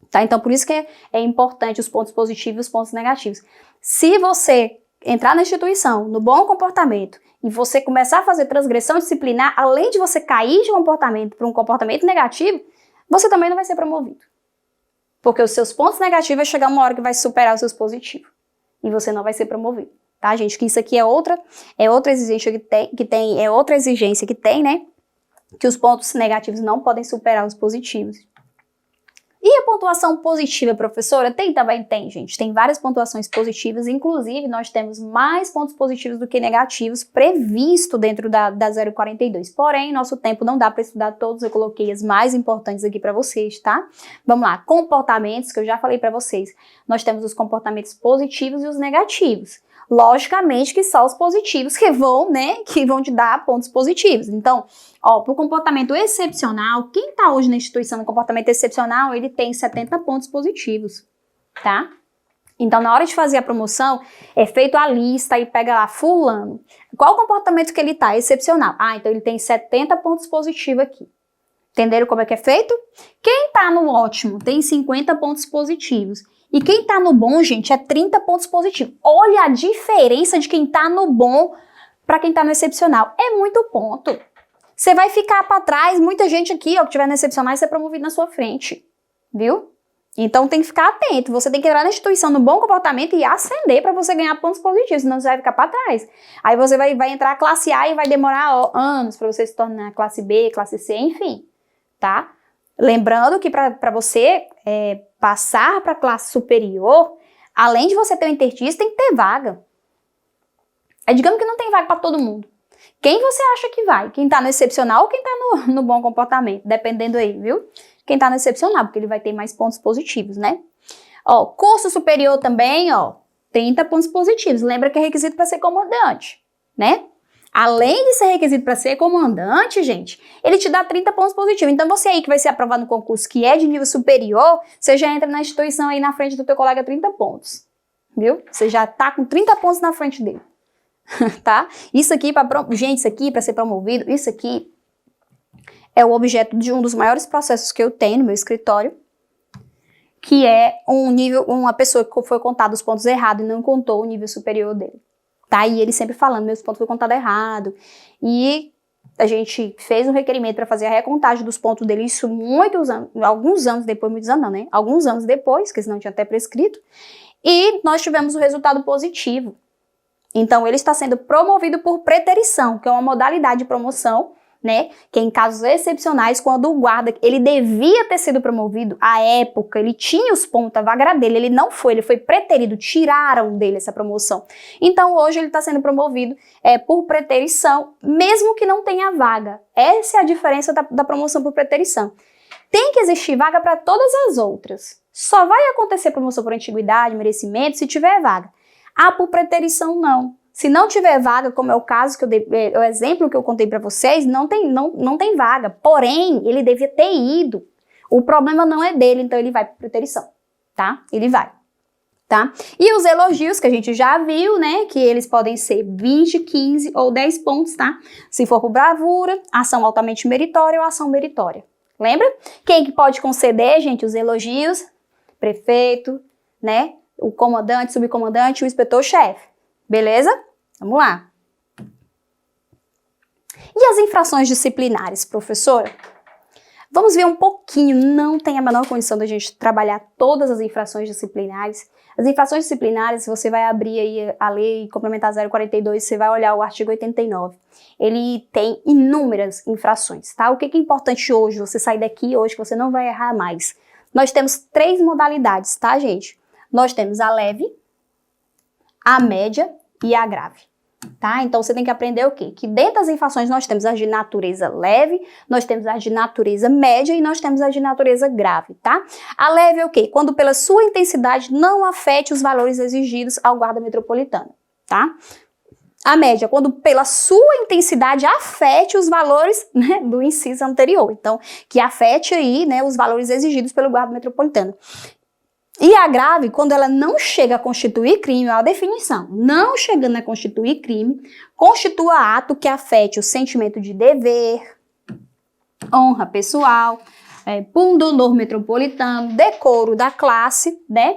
Tá? Então, por isso que é importante os pontos positivos e os pontos negativos. Se você entrar na instituição, no bom comportamento, e você começar a fazer transgressão disciplinar, além de você cair de comportamento para um comportamento negativo, você também não vai ser promovido. Porque os seus pontos negativos vai chegar uma hora que vai superar os seus positivos. E você não vai ser promovido. Tá, gente? Que isso aqui é outra exigência que tem, né? Que os pontos negativos não podem superar os positivos. E a pontuação positiva, professora? Também tem, gente. Tem várias pontuações positivas, inclusive nós temos mais pontos positivos do que negativos previsto dentro da 042. Porém, nosso tempo não dá para estudar todos, eu coloquei as mais importantes aqui para vocês, tá? Vamos lá, comportamentos, que eu já falei para vocês. Nós temos os comportamentos positivos e os negativos. Logicamente que só os positivos que vão te dar pontos positivos. Então, ó, pro comportamento excepcional, quem tá hoje na instituição no comportamento excepcional, ele tem 70 pontos positivos, tá? Então, na hora de fazer a promoção, é feito a lista e pega lá, fulano. Qual o comportamento que ele tá? Excepcional. Ah, então ele tem 70 pontos positivos aqui. Entenderam como é que é feito? Quem tá no ótimo tem 50 pontos positivos. E quem tá no bom, gente, é 30 pontos positivos. Olha a diferença de quem tá no bom para quem tá no excepcional. É muito ponto. Você vai ficar para trás, muita gente aqui, ó, que tiver no excepcional, vai ser promovido na sua frente. Viu? Então tem que ficar atento. Você tem que entrar na instituição no bom comportamento e ascender para você ganhar pontos positivos, senão você vai ficar para trás. Aí você vai entrar a classe A e vai demorar anos para você se tornar classe B, classe C, enfim. Tá? Lembrando que para você passar para a classe superior, além de você ter um intertista, tem que ter vaga. Digamos que não tem vaga para todo mundo. Quem você acha que vai? Quem tá no excepcional ou quem tá no bom comportamento? Dependendo aí, viu? Quem tá no excepcional, porque ele vai ter mais pontos positivos, né? Ó, curso superior também, ó, 30 pontos positivos. Lembra que é requisito para ser comandante, né? Além de ser requisito para ser comandante, gente, ele te dá 30 pontos positivos. Então, você aí que vai ser aprovado no concurso que é de nível superior, você já entra na instituição aí na frente do teu colega 30 pontos, viu? Você já tá com 30 pontos na frente dele, tá? Isso aqui, gente, isso aqui para ser promovido, isso aqui é o objeto de um dos maiores processos que eu tenho no meu escritório, que é uma pessoa que foi contada os pontos errados e não contou o nível superior dele. Tá? E ele sempre falando, meus pontos foram contados errado. E a gente fez um requerimento para fazer a recontagem dos pontos dele, isso alguns anos depois, muitos anos não, né? Alguns anos depois, que senão tinha até prescrito. E nós tivemos o resultado positivo. Então, ele está sendo promovido por preterição, que é uma modalidade de promoção, né? Que em casos excepcionais, quando o guarda, ele devia ter sido promovido, à época, ele tinha os pontos, a vaga era dele, ele não foi, ele foi preterido, tiraram dele essa promoção. Então, hoje ele está sendo promovido por preterição, mesmo que não tenha vaga. Essa é a diferença da promoção por preterição. Tem que existir vaga para todas as outras. Só vai acontecer promoção por antiguidade, merecimento, se tiver vaga. Por preterição, não. Se não tiver vaga, como é o caso que eu dei, o exemplo que eu contei para vocês, não tem vaga. Porém, ele devia ter ido. O problema não é dele, então ele vai para preterição, tá? Ele vai, tá? E os elogios que a gente já viu, né? Que eles podem ser 20, 15 ou 10 pontos, tá? Se for por bravura, ação altamente meritória ou ação meritória. Lembra? Quem que pode conceder, gente, os elogios? Prefeito, né? O comandante, subcomandante, o inspetor-chefe. Beleza? Vamos lá. E as infrações disciplinares, professora? Vamos ver um pouquinho, não tem a menor condição da gente trabalhar todas as infrações disciplinares. As infrações disciplinares, se você vai abrir aí a lei complementar 042, você vai olhar o artigo 89. Ele tem inúmeras infrações, tá? O que é importante hoje, você sair daqui hoje, que você não vai errar mais. Nós temos 3 modalidades, tá, gente? Nós temos a leve, a média e a grave. Tá? Então, você tem que aprender o quê? Que dentro das infrações nós temos as de natureza leve, nós temos as de natureza média e nós temos as de natureza grave, tá? A leve é o quê? Quando pela sua intensidade não afete os valores exigidos ao guarda metropolitano, tá? A média, quando pela sua intensidade afete os valores, né, do inciso anterior. Então, que afete aí, né, os valores exigidos pelo guarda metropolitano. E a grave, quando ela não chega a constituir crime, é a definição, não chegando a constituir crime, constitua ato que afete o sentimento de dever, honra pessoal, pundonor metropolitano, decoro da classe, né?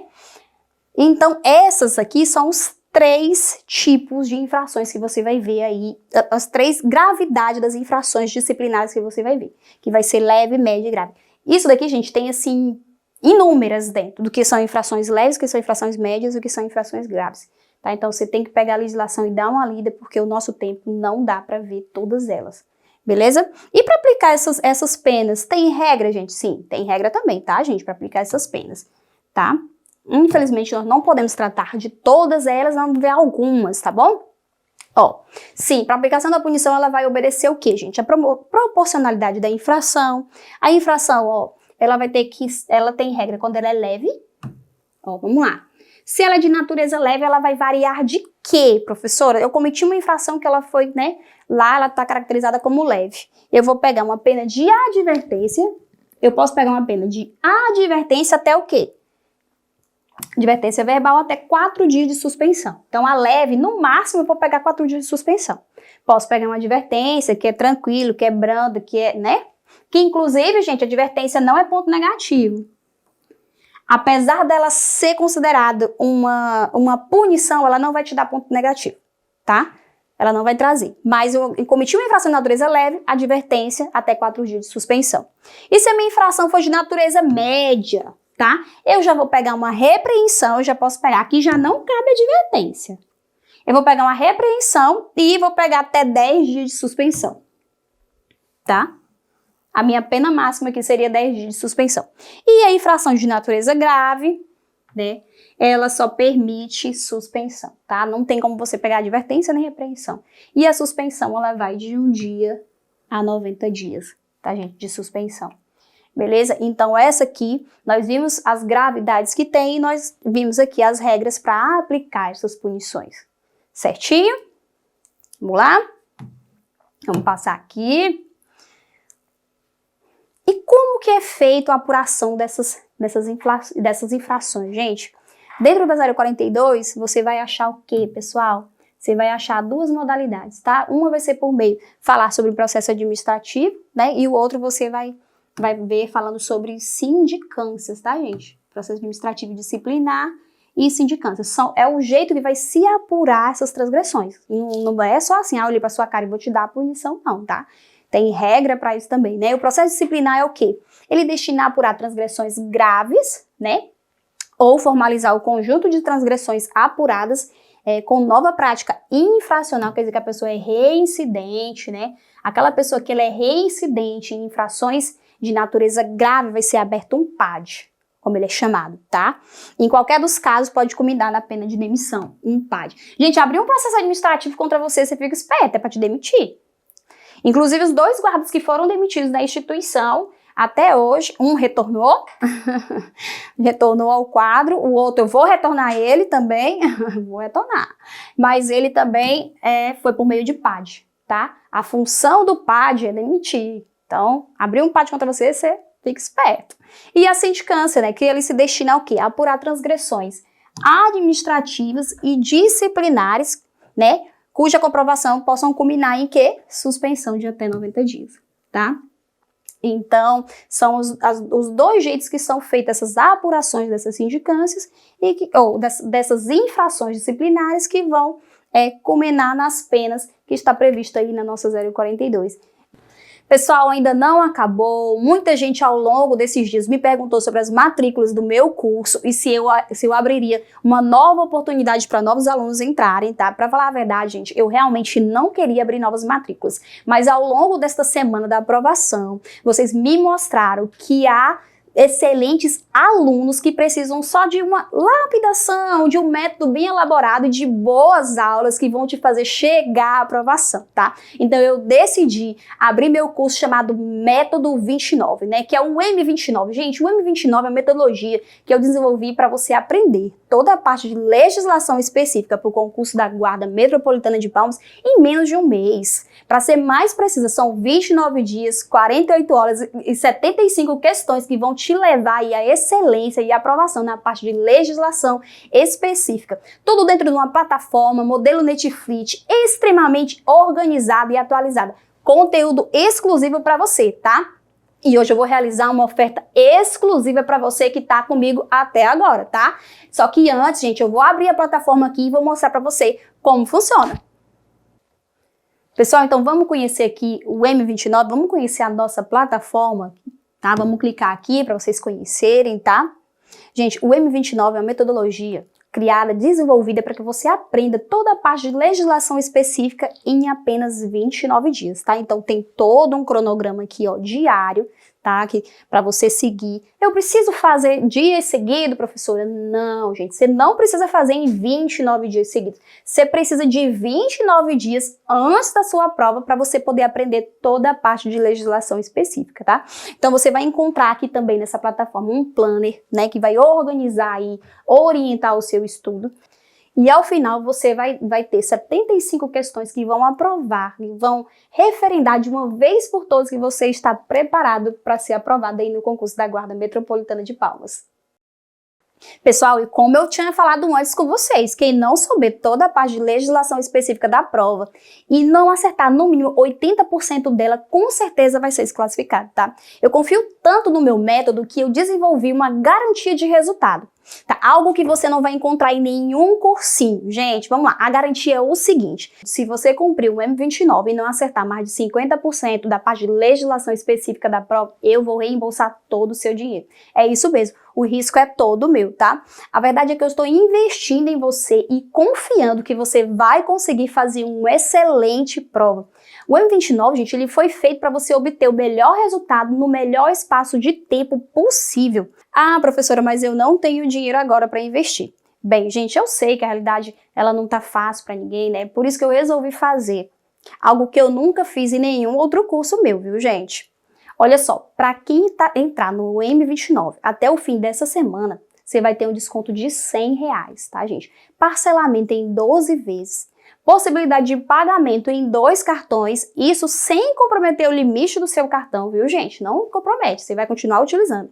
Então, essas aqui são os 3 tipos de infrações que você vai ver aí, as 3 gravidades das infrações disciplinares que você vai ver, que vai ser leve, média e grave. Isso daqui, gente, tem assim inúmeras dentro do que são infrações leves, o que são infrações médias e o que são infrações graves. Tá? Então, você tem que pegar a legislação e dar uma lida, porque o nosso tempo não dá para ver todas elas. Beleza? E para aplicar essas penas, tem regra, gente? Sim, tem regra também, tá, gente? Para aplicar essas penas, tá? Infelizmente, nós não podemos tratar de todas elas, vamos ver algumas, tá bom? Ó, sim, para aplicação da punição, ela vai obedecer o quê, gente? A proporcionalidade da infração. A infração, ó, ela tem regra quando ela é leve. Ó, vamos lá. Se ela é de natureza leve, ela vai variar de quê, professora? Eu cometi uma infração que ela foi, né, lá ela está caracterizada como leve. Eu vou pegar uma pena de advertência. Eu posso pegar uma pena de advertência até o quê? Advertência verbal até 4 dias de suspensão. Então, a leve, no máximo, eu vou pegar 4 dias de suspensão. Posso pegar uma advertência que é tranquilo, que é branda, que é, né? Que, inclusive, gente, a advertência não é ponto negativo. Apesar dela ser considerada uma punição, ela não vai te dar ponto negativo, tá? Ela não vai trazer. Mas eu cometi uma infração de natureza leve, advertência, até 4 dias de suspensão. E se a minha infração for de natureza média, tá? Eu já vou pegar uma repreensão, eu já posso pegar, aqui já não cabe advertência. Eu vou pegar uma repreensão e vou pegar até 10 dias de suspensão, tá? A minha pena máxima aqui seria 10 dias de suspensão. E a infração de natureza grave, né? Ela só permite suspensão, tá? Não tem como você pegar advertência nem repreensão. E a suspensão, ela vai de 1 dia a 90 dias, tá, gente? De suspensão. Beleza? Então, essa aqui, nós vimos as gravidades que tem e nós vimos aqui as regras para aplicar essas punições. Certinho? Vamos lá? Vamos passar aqui. E como que é feita a apuração dessas infrações, gente? Dentro da 042, você vai achar o quê, pessoal? Você vai achar 2 modalidades, tá? Uma vai ser por meio falar sobre o processo administrativo, né? E o outro você vai ver falando sobre sindicâncias, tá, gente? Processo administrativo disciplinar e sindicâncias. É o jeito que vai se apurar essas transgressões. Não é só assim, eu olhei pra sua cara e vou te dar a punição, não, tá? Tem regra para isso também, né? O processo disciplinar é o quê? Ele destina a apurar transgressões graves, né? Ou formalizar o conjunto de transgressões apuradas com nova prática infracional, quer dizer que a pessoa é reincidente, né? Aquela pessoa que ela é reincidente em infrações de natureza grave vai ser aberto um PAD, como ele é chamado, tá? Em qualquer dos casos pode culminar na pena de demissão, um PAD. Gente, abrir um processo administrativo contra você fica esperto, é para te demitir. Inclusive, os 2 guardas que foram demitidos da instituição, até hoje, um retornou, retornou ao quadro, o outro eu vou retornar ele também, vou retornar, mas ele também foi por meio de PAD, tá? A função do PAD é demitir, então, abrir um PAD contra você fica esperto. E a sindicância, né, que ele se destina ao quê? A apurar transgressões administrativas e disciplinares, né, cuja comprovação possam culminar em quê? Suspensão de até 90 dias, tá? Então, são os 2 jeitos que são feitas essas apurações dessas sindicâncias ou dessas infrações disciplinares que vão culminar nas penas que está prevista aí na nossa 042. Pessoal, ainda não acabou. Muita gente ao longo desses dias me perguntou sobre as matrículas do meu curso e se eu abriria uma nova oportunidade para novos alunos entrarem, tá? Para falar a verdade, gente, eu realmente não queria abrir novas matrículas. Mas ao longo desta semana da aprovação, vocês me mostraram que há excelentes alunos que precisam só de uma lapidação, de um método bem elaborado e de boas aulas que vão te fazer chegar à aprovação, tá? Então eu decidi abrir meu curso chamado Método 29, né? Que é o M29. Gente, o M29 é a metodologia que eu desenvolvi para você aprender toda a parte de legislação específica para o concurso da Guarda Metropolitana de Palmas em menos de um mês. Para ser mais precisa, são 29 dias, 48 horas e 75 questões que vão te levar aí à excelência e aprovação na parte de legislação específica. Tudo dentro de uma plataforma, modelo Netflix, extremamente organizada e atualizada. Conteúdo exclusivo para você, tá? E hoje eu vou realizar uma oferta exclusiva para você que tá comigo até agora, tá? Só que antes, gente, eu vou abrir a plataforma aqui e vou mostrar para você como funciona. Pessoal, então vamos conhecer aqui o M29, vamos conhecer a nossa plataforma, tá? Vamos clicar aqui para vocês conhecerem, tá? Gente, o M29 é uma metodologia criada, desenvolvida para que você aprenda toda a parte de legislação específica em apenas 29 dias, tá? Então tem todo um cronograma aqui, ó, diário, tá? Que para você seguir. Eu preciso fazer dias seguidos, professora? Não, gente, você não precisa fazer em 29 dias seguidos. Você precisa de 29 dias antes da sua prova para você poder aprender toda a parte de legislação específica, tá? Então você vai encontrar aqui também nessa plataforma um planner, né, que vai organizar e orientar o seu estudo. E ao final você vai ter 75 questões que vão aprovar, que vão referendar de uma vez por todas que você está preparado para ser aprovado aí no concurso da Guarda Metropolitana de Palmas. Pessoal, e como eu tinha falado antes com vocês, quem não souber toda a parte de legislação específica da prova e não acertar no mínimo 80% dela, com certeza vai ser desclassificado, tá? Eu confio tanto no meu método que eu desenvolvi uma garantia de resultado. Tá? Algo que você não vai encontrar em nenhum cursinho. Gente, vamos lá. A garantia é o seguinte. Se você cumprir o M29 e não acertar mais de 50% da parte de legislação específica da prova, eu vou reembolsar todo o seu dinheiro. É isso mesmo. O risco é todo meu, tá? A verdade é que eu estou investindo em você e confiando que você vai conseguir fazer uma excelente prova. O M29, gente, ele foi feito para você obter o melhor resultado no melhor espaço de tempo possível. Ah, professora, mas eu não tenho dinheiro agora para investir. Bem, gente, eu sei que a realidade ela não tá fácil para ninguém, né? Por isso que eu resolvi fazer algo que eu nunca fiz em nenhum outro curso meu, viu, gente? Olha só, para quem entrar no M29 até o fim dessa semana, você vai ter um desconto de R$100, tá, gente? Parcelamento em 12 vezes. Possibilidade de pagamento em 2 cartões, isso sem comprometer o limite do seu cartão, viu, gente? Não compromete, você vai continuar utilizando.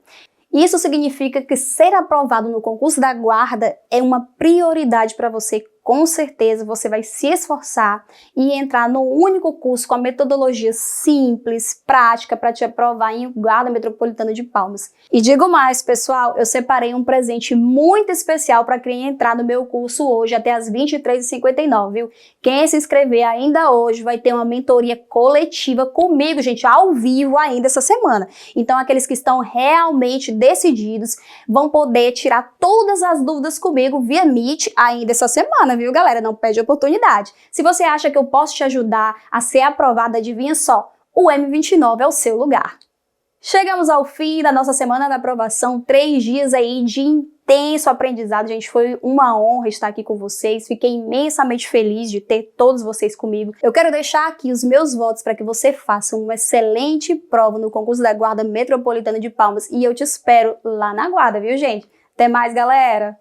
Isso significa que ser aprovado no concurso da Guarda é uma prioridade para você. Com certeza você vai se esforçar e entrar no único curso com a metodologia simples, prática para te aprovar em Guarda Metropolitana de Palmas. E digo mais, pessoal, eu separei um presente muito especial para quem entrar no meu curso hoje até as 23h59, viu? Quem se inscrever ainda hoje vai ter uma mentoria coletiva comigo, gente, ao vivo ainda essa semana. Então aqueles que estão realmente decididos vão poder tirar todas as dúvidas comigo via Meet ainda essa semana, viu, galera? Não perde a oportunidade. Se você acha que eu posso te ajudar a ser aprovada, adivinha só, o M29 é o seu lugar. Chegamos ao fim da nossa semana da aprovação, 3 dias aí de intenso aprendizado, gente, foi uma honra estar aqui com vocês, fiquei imensamente feliz de ter todos vocês comigo. Eu quero deixar aqui os meus votos para que você faça uma excelente prova no concurso da Guarda Metropolitana de Palmas e eu te espero lá na Guarda, viu, gente? Até mais, galera!